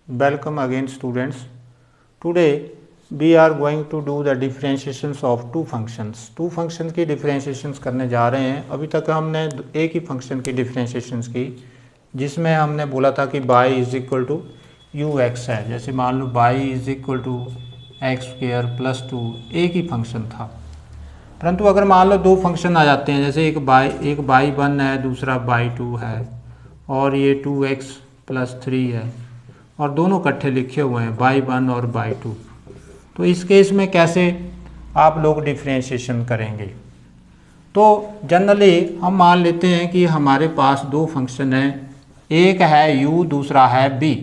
Welcome again students. Today we are going to do the differentiations of two functions. Two functions की differentiations करने जा रहे हैं। अभी तक हमने एक ही फंक्शन की differentiations की जिसमें हमने बोला था कि y is equal to u x है। जैसे मान लो y is equal to x square plus 2 एक ही फंक्शन था। परंतु अगर मान लो दो फंक्शन आ जाते हैं, जैसे एक y1 है, दूसरा y2 है और ये 2x प्लस 3 है और दोनों इकट्ठे लिखे हुए हैं y1 और y2, तो इस केस में कैसे आप लोग डिफ्रेंशिएशन करेंगे? तो जनरली हम मान लेते हैं कि हमारे पास दो फंक्शन हैं, एक है u दूसरा है b।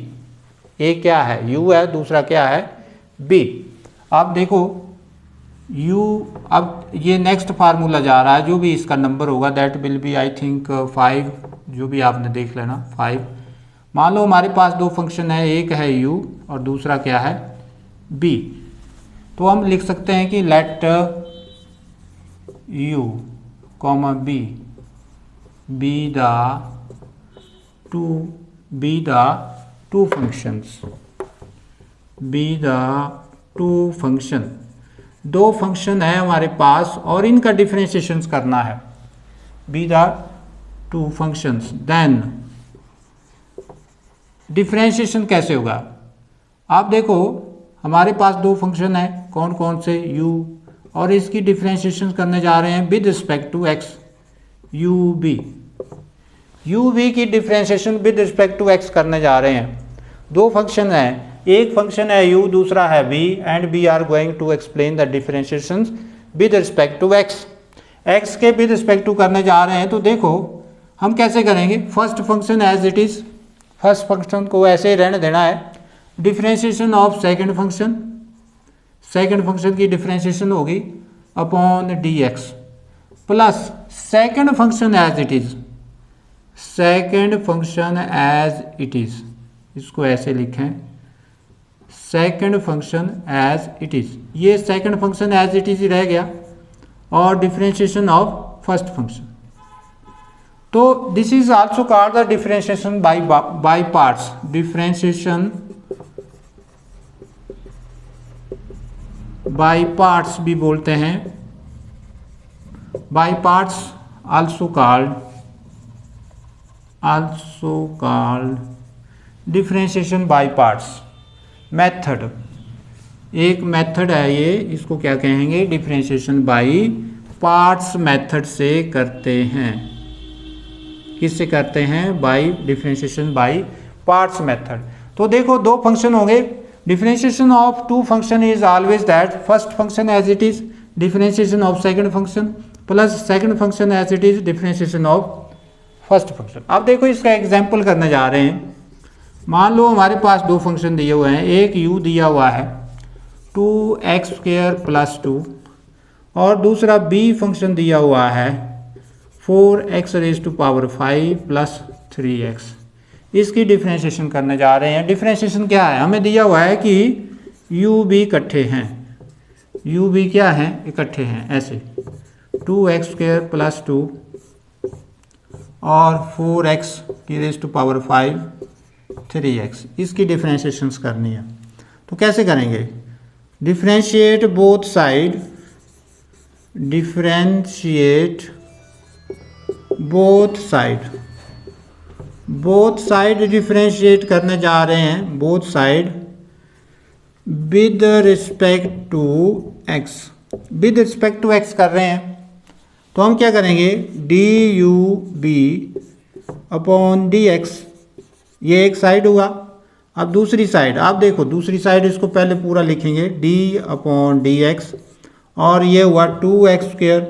एक क्या है? u है, दूसरा क्या है? b। आप देखो u, अब ये नेक्स्ट फार्मूला जा रहा है, जो भी इसका नंबर होगा that will be I think 5, जो भी आपने देख लेना 5। मान लो हमारे पास दो फंक्शन है, एक है u और दूसरा क्या है? b। तो हम लिख सकते हैं कि late u, b be the two functions, be the two function। दो फंक्शन है हमारे पास और इनका डिफरेंशिएशन करना है। be the two functions, then differentiation कैसे होगा? आप देखो हमारे पास दो फंक्शन है, कौन कौन से? u, और इसकी डिफरेंशिएशन करने जा रहे हैं with respect to x, u b की differentiation with respect to x करने जा रहे हैं। दो फंक्शन है, एक फंक्शन है u, दूसरा है b, and we are going to explain the differentiation with respect to x। x के विद रिस्पेक्ट टू करने जा रहे हैं, तो देखो हम कैसे करेंगे। First function as it is, first function को ऐसे ही रहने देना है। Differentiation of second function, second function की डिफरेंशिएशन होगी upon dx plus second function as it is, second function as it is, इसको ऐसे लिखें second function as it is. ये second function as it is ही रह गया और डिफरेंशिएशन ऑफ फर्स्ट फंक्शन। तो this is also called the differentiation by parts. Differentiation by parts भी बोलते हैं, by parts also called differentiation by parts. Method, एक मेथड है ये, इसको क्या कहेंगे? डिफरेंशिएशन बाय पार्ट्स मेथड से करते हैं। किससे करते हैं? By differentiation by parts method. तो देखो दो फंक्शन होंगे, differentiation of two function is always that first function as it is differentiation of second function plus second function as it is differentiation of first function. अब देखो इसका example करने जा रहे हैं। मान लो हमारे पास दो फंक्शन दिए हुए हैं, एक u दिया हुआ है 2x स्क्वायर प्लस 2 और दूसरा b फंक्शन दिया हुआ है 4x raise to power 5 plus 3x। इसकी डिफरेंशिएशन करने जा रहे हैं। डिफरेंशिएशन क्या है? हमें दिया हुआ है कि u b इकट्ठे हैं, u b क्या हैं? इकट्ठे हैं। ऐसे 2x स्क्वायर प्लस 2 और 4x की रेज़ टू पावर 5 3x, इसकी डिफरेंशिएशन करनी है। तो कैसे करेंगे? Differentiate both side, differentiate both side differentiate करने जा रहे हैं, both side with respect to x, with respect to x कर रहे हैं। तो हम क्या करेंगे? dub अपॉन dx, ये एक साइड हुआ। अब दूसरी साइड, आप देखो दूसरी साइड, इसको पहले पूरा लिखेंगे d अपॉन dx, और ये हुआ 2x square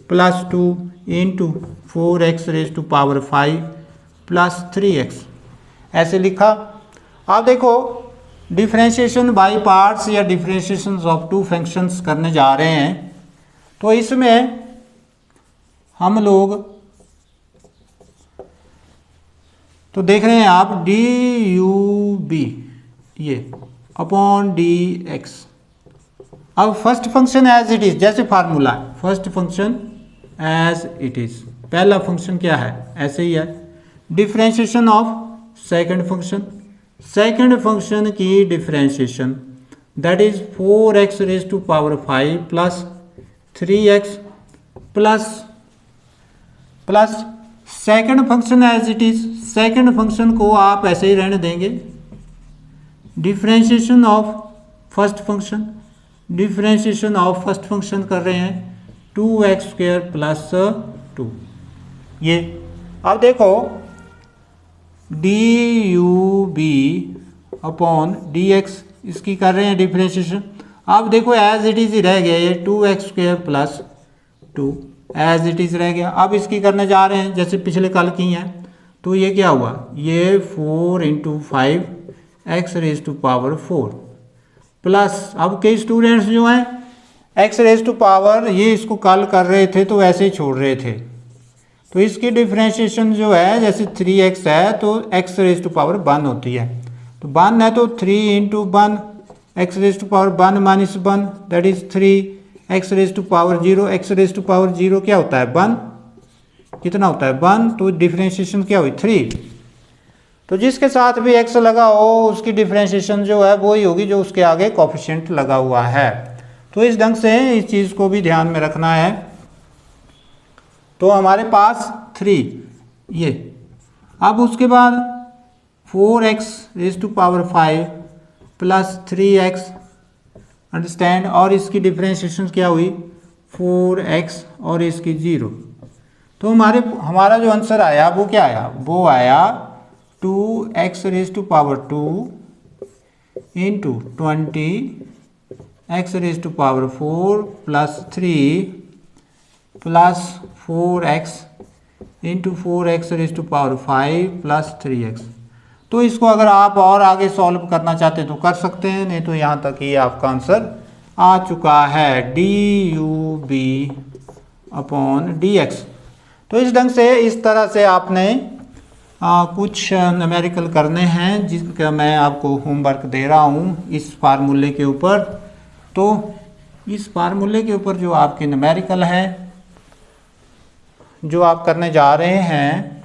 plus 2 into 4x raise to power 5 plus 3x, ऐसे लिखा। आप देखो डिफरेंशिएशन बाय पार्ट्स या डिफरेंशिएशन ऑफ टू फंक्शंस करने जा रहे हैं। तो इसमें हम लोग तो देख रहे हैं आप dub ये अपॉन dx। अब first function as it is, जैसे फार्मूला है first function as it is, पहला फंक्शन क्या है? ऐसे ही है। Differentiation of second function second function की differentiation that is 4x raise to power 5 plus 3x plus second function as it is. Second function को आप ऐसे ही रहने देंगे। Differentiation of first function, differentiation of first function कर रहे हैं 2x² प्लस 2। ये अब देखो dub अपॉन dx इसकी कर रहे हैं डिफरेंशिएशन। अब देखो एज इट इज ही रह गया ये 2x² plus 2 as it is रह गया। अब इसकी करने जा रहे हैं जैसे पिछले कल की हैं। तो ये क्या हुआ, ये 4 × 5 x raise to power 4 plus, अब कई स्टूडेंट्स जो हैं x रेज टू पावर ये इसको कल कर रहे थे तो ऐसे ही छोड़ रहे थे। तो इसकी डिफरेंशिएशन जो है जैसे 3x है तो x रेज टू पावर 1 होती है। तो 1 है तो 3 × 1 x raise to power 1 minus 1 that is 3 x raise to power 0। x raise to power 0 क्या होता है 1, कितना होता है 1, तो डिफरेंशिएशन क्या हुई 3। तो जिसके साथ भी x लगा हो उसकी डिफरेंशिएशन जो है वो ही होगी जो उसके आगे कोफिशिएंट लगा हुआ है। तो इस ढंग से इस चीज़ को भी ध्यान में रखना है। तो हमारे पास 3 ये, अब उसके बाद 4x raise to power 5 plus 3x understand, और इसकी डिफरेंशिएशन क्या हुई 4x और इसकी 0। तो हमारा जो आंसर आया वो क्या आया, वो आया 2x raise to power 2 into 20 x raise to power 4 plus 3 plus 4x into 4x raise to power 5 plus 3x। तो इसको अगर आप और आगे सॉल्व करना चाहते तो कर सकते हैं, नहीं तो यहाँ तक ही आपका आंसर आ चुका है dub अपॉन dx। तो इस ढंग से इस तरह से आपने कुछ न्यूमेरिकल करने हैं जिसका मैं आपको होमवर्क दे रहा हूँ इस फार्मूले के ऊपर। तो इस फार्मूले के ऊपर जो आपके न्यूमेरिकल है जो आप करने जा रहे हैं,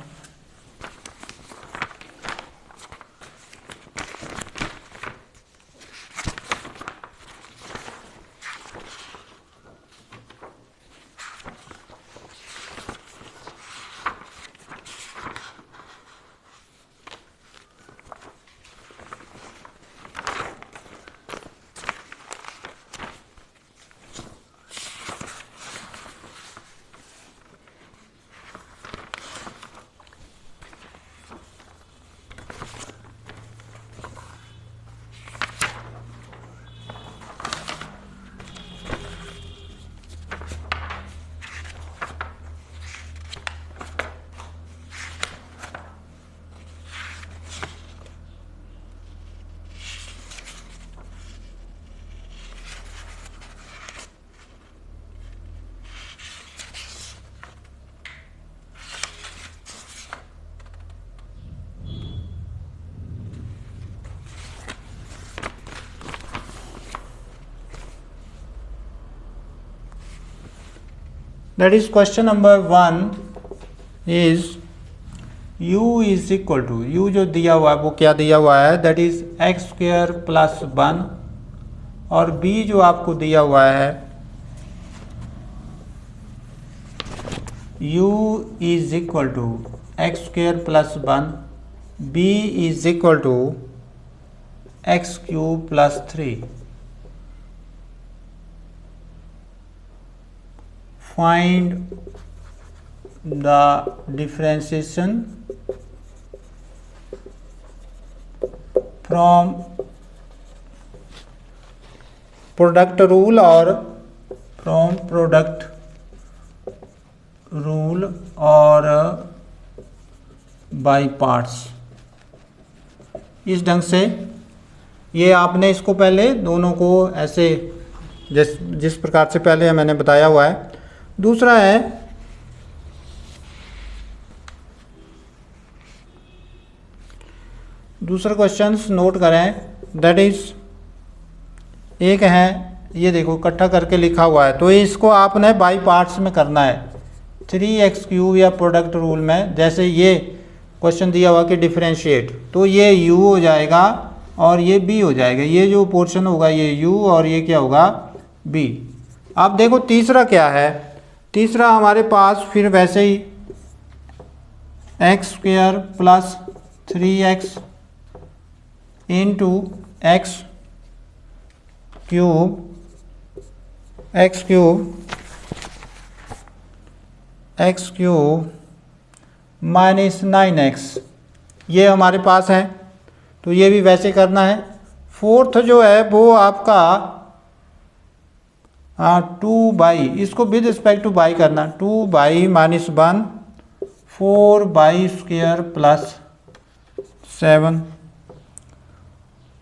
that is question number 1 is u is equal to, u जो दिया हुआ है वो क्या दिया हुआ है that is x² प्लस 1, और b जो आपको दिया हुआ है u is equal to x² plus 1, b is equal to x³ plus 3। Find the differentiation from product rule or from product rule or by parts। इस ढंग से ये आपने इसको पहले दोनों को ऐसे जिस प्रकार से पहले मैंने बताया हुआ है। दूसरा है दूसरा क्वेश्चन नोट करें दैट इज, एक है ये देखो इकट्ठा करके लिखा हुआ है, तो इसको आपने बाई पार्ट्स में करना है 3x³ या प्रोडक्ट रूल में। जैसे ये क्वेश्चन दिया हुआ कि डिफरेंशिएट, तो ये u हो जाएगा और ये b हो जाएगा। ये जो पोर्शन होगा ये u और ये क्या होगा b। अब देखो तीसरा क्या है, तीसरा हमारे पास फिर वैसे ही x square plus 3x into x cube minus 9x, ये हमारे पास है, तो ये भी वैसे करना है। फोर्थ जो है वो आपका 2 इसको विद रिस्पेक्ट टू बाई करना, 2 माइनस 1 4 स्क्वायर प्लस 7।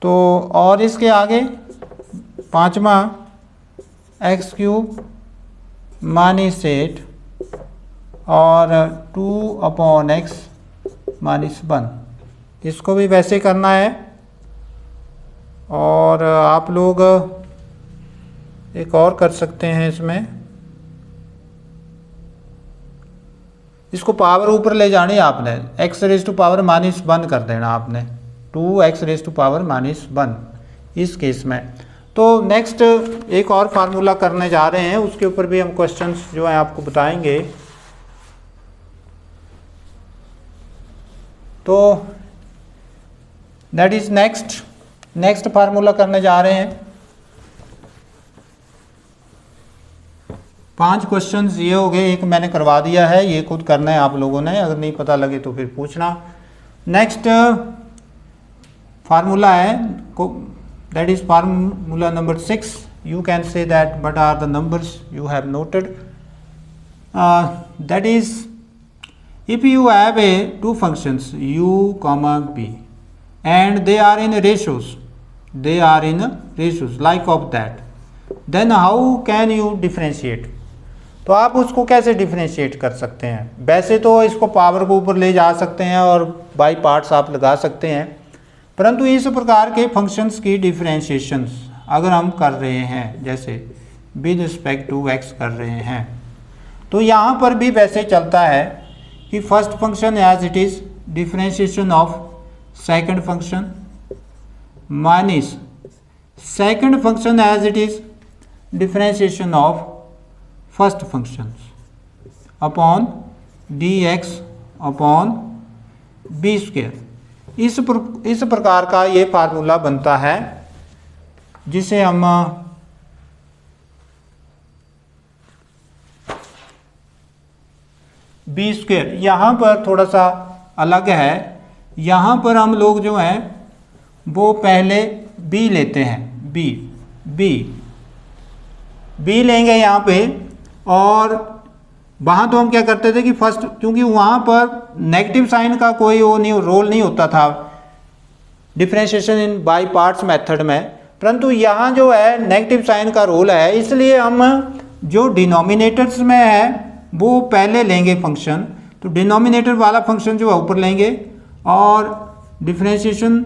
तो और इसके आगे पाँचवा एक्स क्यूब माइनस 8 और 2/x माइनस 1, इसको भी वैसे करना है। और आप लोग एक और कर सकते हैं, इसमें इसको पावर ऊपर ले जानी है आपने, x raise to power minus 1 कर देना आपने, 2x rays to power minus 1 इस केस में। तो नेक्स्ट एक और फार्मूला करने जा रहे हैं, उसके ऊपर भी हम क्वेश्चंस जो है आपको बताएंगे। तो दैट इज नेक्स्ट फार्मूला करने जा रहे हैं। 5 क्वेश्चंस ये हो गए, एक मैंने करवा दिया है, ये खुद करना है आप लोगों ने, अगर नहीं पता लगे तो फिर पूछना। नेक्स्ट फार्मूला है, that is formula number 6। You can say that what are the numbers you have noted, that is if you have two functions u comma b and they are in ratios like of that, then how can you differentiate? तो आप उसको कैसे differentiate कर सकते हैं? वैसे तो इसको पावर को ऊपर ले जा सकते हैं और बाई पार्ट्स आप लगा सकते हैं, परंतु इस प्रकार के फंक्शंस की डिफरेंशिएशंस अगर हम कर रहे हैं, जैसे विद रिस्पेक्ट टू x कर रहे हैं, तो यहाँ पर भी वैसे चलता है कि first function as it is differentiation of second function minus second function as it is differentiation of first function upon dx upon b square. इस प्रकार का ये फार्मूला बनता है, जिसे हम बी स्क्वायर, यहाँ पर थोड़ा सा अलग है, यहाँ पर हम लोग जो हैं वो पहले b लेते हैं, b लेंगे यहाँ पे, और वहाँ तो हम क्या करते थे कि फर्स्ट, क्योंकि वहाँ पर नेगेटिव साइन का कोई रोल नहीं होता था differentiation in by parts method में, परंतु यहाँ जो है नेगेटिव साइन का रोल है, इसलिए हम जो डिनोमिनेटर्स में है वो पहले लेंगे फंक्शन, तो डिनोमिनेटर वाला फंक्शन जो है ऊपर लेंगे, और differentiation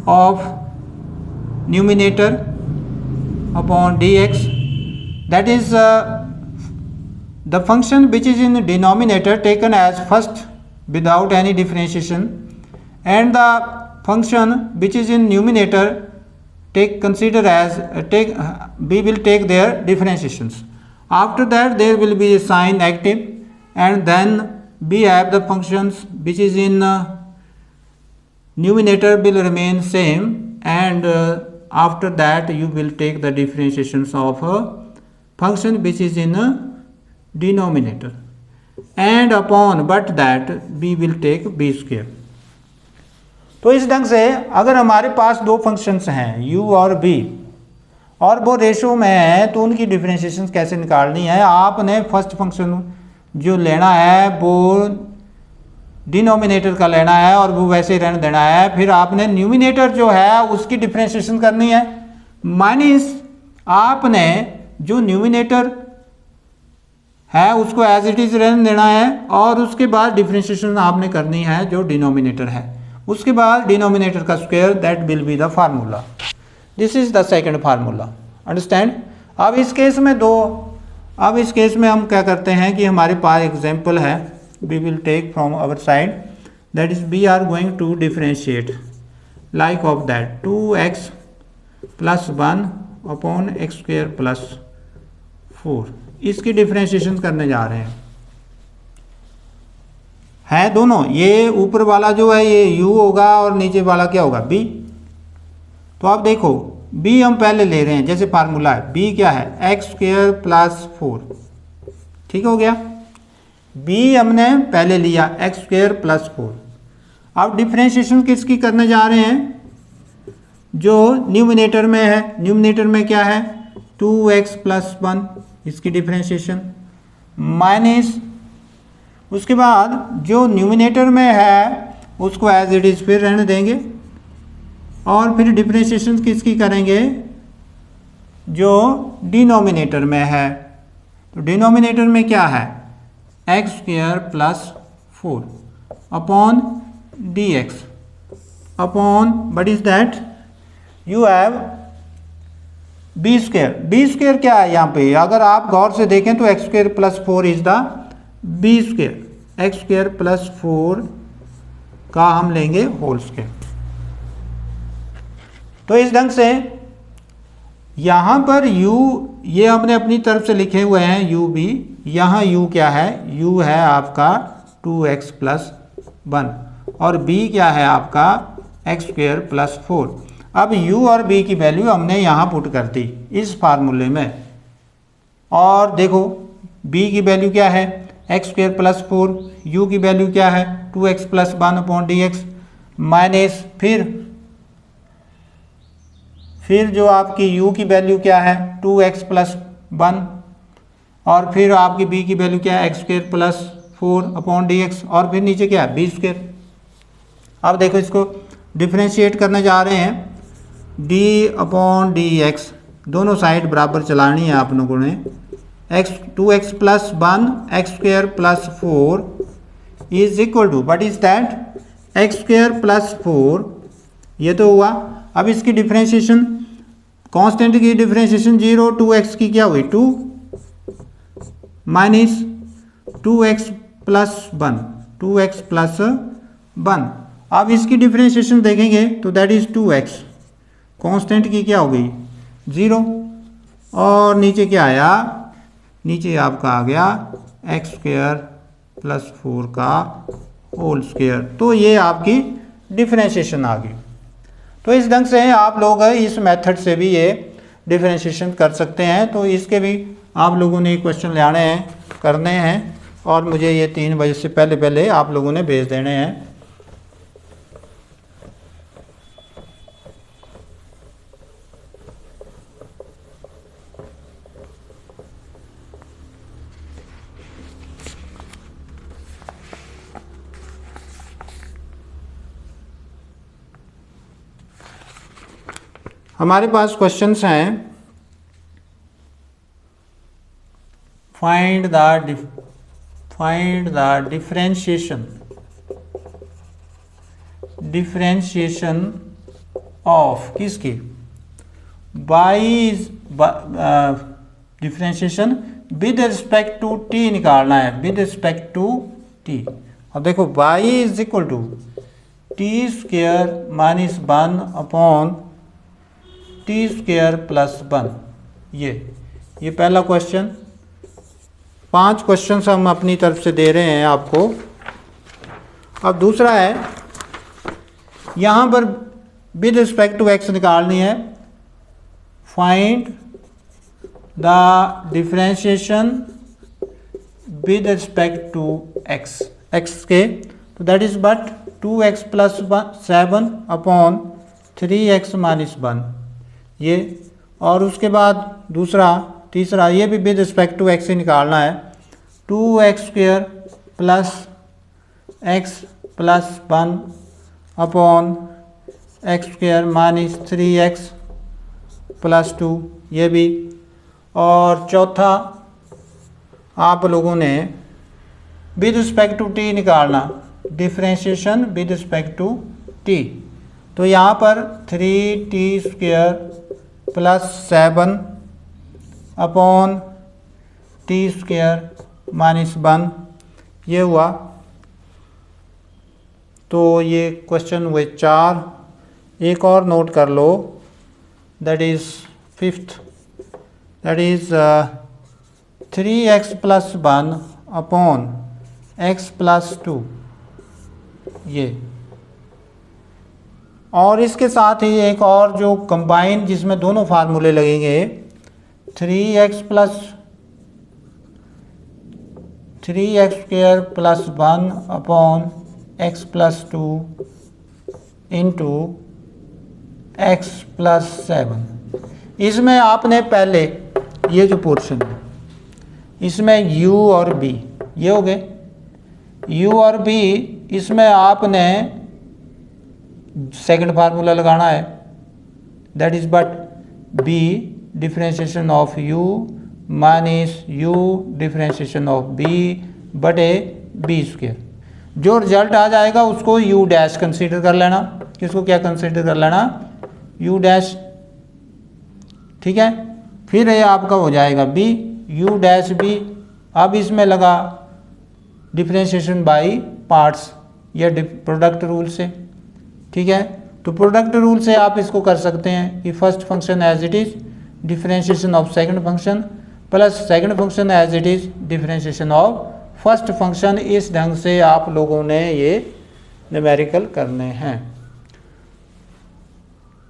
of numerator upon dx, that is the function which is in denominator taken as first without any differentiation, and the function which is in numerator consider as we will take their differentiations. After that there will be a sign negative, and then we have the functions which is in numerator will remain same, and after that you will take the differentiations of function which is in a denominator, and upon but that we will take b square. तो इस ढंग से अगर हमारे पास दो functions हैं u और b, और वो रेशो में है, तो उनकी डिफरेंशिएशन कैसे निकालनी है? आपने फर्स्ट फंक्शन जो लेना है वो डिनोमिनेटर का लेना है और वो वैसे रहने देना है, फिर आपने न्यूमिनेटर जो है उसकी डिफरेंशिएशन करनी है, माइनस आपने जो न्यूमिनेटर है उसको एज इट इज रहने देना है, और उसके बाद डिफरेंशिएशन आपने करनी है जो डिनोमिनेटर है, उसके बाद डिनोमिनेटर का square, that will be the formula. This is the second formula, understand. अब इस केस में हम क्या करते हैं कि हमारे पास एग्जांपल है, we will take from our side, that is we are going to differentiate like of that 2x plus 1 upon x square plus 4, इसकी डिफ्रेंशिएशन करने जा रहे हैं दोनों। ये ऊपर वाला जो है ये u होगा और नीचे वाला क्या होगा b। तो आप देखो b हम पहले ले रहे हैं, जैसे फार्मूला है b क्या है एक्स स्क्वायर प्लस 4, ठीक हो गया। b हमने पहले लिया एक्स स्क्वायर प्लस 4। अब डिफ्रेंशिएशन किसकी करने जा रहे हैं, जो न्यूमिनेटर में है। न्यूमिनेटर में क्या है 2x प्लस 1, इसकी डिफ्रेंशिएशन माइनस, उसके बाद जो न्यूमिनेटर में है उसको एज इट इज़ फिर रहने देंगे और फिर डिफ्रेंशिएशन किसकी करेंगे, जो डिनोमिनेटर में है। तो डिनोमिनेटर में क्या है x square plus 4 upon d x upon what is that, you have b square. B square क्या है यहाँ पे, अगर आप गौर से देखें तो x square plus 4 is the b square. X square plus 4 का हम लेंगे होल स्क्वायर। तो इस ढंग से यहाँ पर u ये हमने अपनी तरफ से लिखे हुए हैं u भी, यहाँ u क्या है, u है आपका 2x प्लस 1 और b क्या है आपका एक्स स्क्वायर प्लस 4। अब u और b की वैल्यू हमने यहाँ पुट कर दी इस फार्मूले में, और देखो b की वैल्यू क्या है एक्स स्क्वायर प्लस 4, u की वैल्यू क्या है 2x plus 1 upon d x minus फिर जो आपकी u की वैल्यू क्या है 2x प्लस 1 और फिर आपकी b की वैल्यू क्या है x square plus 4 upon d x और फिर नीचे क्या है बी स्क्वायर। अब देखो इसको डिफ्रेंशिएट करने जा रहे हैं, d अपॉन डी एक्स दोनों साइड बराबर चलानी है आप लोगों ने। X 2x plus 1 x square plus 4 is equal to what is that x square plus 4, ये तो हुआ। अब इसकी डिफ्रेंशिएशन, कांस्टेंट की डिफ्रेंशिएशन 0, 2x की क्या हुई 2 minus 2x plus 1, 2x plus 1। अब इसकी डिफ्रेंशिएशन देखेंगे तो दैट इज 2x, कांस्टेंट की क्या हो गई 0 और नीचे क्या आया, नीचे आपका आ गया एक्स स्क्वायर प्लस 4 का होल स्क्वायर। तो ये आपकी डिफ्रेंशिएशन आ गई। तो इस ढंग से आप लोग इस मेथड से भी ये डिफ्रेंशिएशन कर सकते हैं। तो इसके भी आप लोगों ने क्वेश्चन लाने हैं, करने हैं और मुझे ये 3 बजे से पहले आप लोगों ने भेज देने हैं। हमारे पास क्वेश्चंस हैं, फाइंड द डिफरेंशिएशन ऑफ किसकी differentiation with respect to t निकालना है, विद रिस्पेक्ट टू टी। और देखो y is equal to t square minus 1 upon t square plus 1। ये पहला क्वेश्चन। 5 क्वेश्चन हम अपनी तरफ से दे रहे हैं आपको। अब दूसरा है, यहाँ पर विद रिस्पेक्ट टू एक्स निकालनी है। Find the differentiation with respect to x, x के, तो that is but 2x plus 7 upon 3x minus 1 ये। और उसके बाद तीसरा ये भी विद रिस्पेक्ट टू एक्स ही निकालना है। 2x square plus x plus 1 upon x square minus 3x plus 2 ये भी। और चौथा आप लोगों ने विद रिस्पेक्ट टू टी निकालना, differentiation with respect to t. तो यहाँ पर 3t square plus 7 upon t square minus 1 ये हुआ। तो ये क्वेश्चन हुए 4। एक और नोट कर लो, that is 5th, that is 3x + 1 upon x + 2, ये। और इसके साथ ही एक और जो कंबाइन जिसमें दोनों फार्मूले लगेंगे, 3x square + 1 upon x + 2 into x + 7। इसमें आपने पहले ये जो पोर्शन है इसमें u और b ये हो गए, u और b, इसमें आपने सेकंड फार्मूला लगाना है, that is but b differentiation of u minus u differentiation of b बटे b स्क्वायर। जो रिजल्ट आ जाएगा उसको u डैश कंसीडर कर लेना। किसको क्या कंसीडर कर लेना? u डैश, ठीक है। फिर ये आपका हो जाएगा b, u डैश b। अब इसमें लगा डिफरेंशिएशन बाय पार्ट्स या प्रोडक्ट रूल से, ठीक है। तो प्रोडक्ट रूल से आप इसको कर सकते हैं कि first function as it is differentiation of second function plus second function as it is differentiation of first function. इस ढंग से आप लोगों ने ये न्यूमेरिकल करने हैं।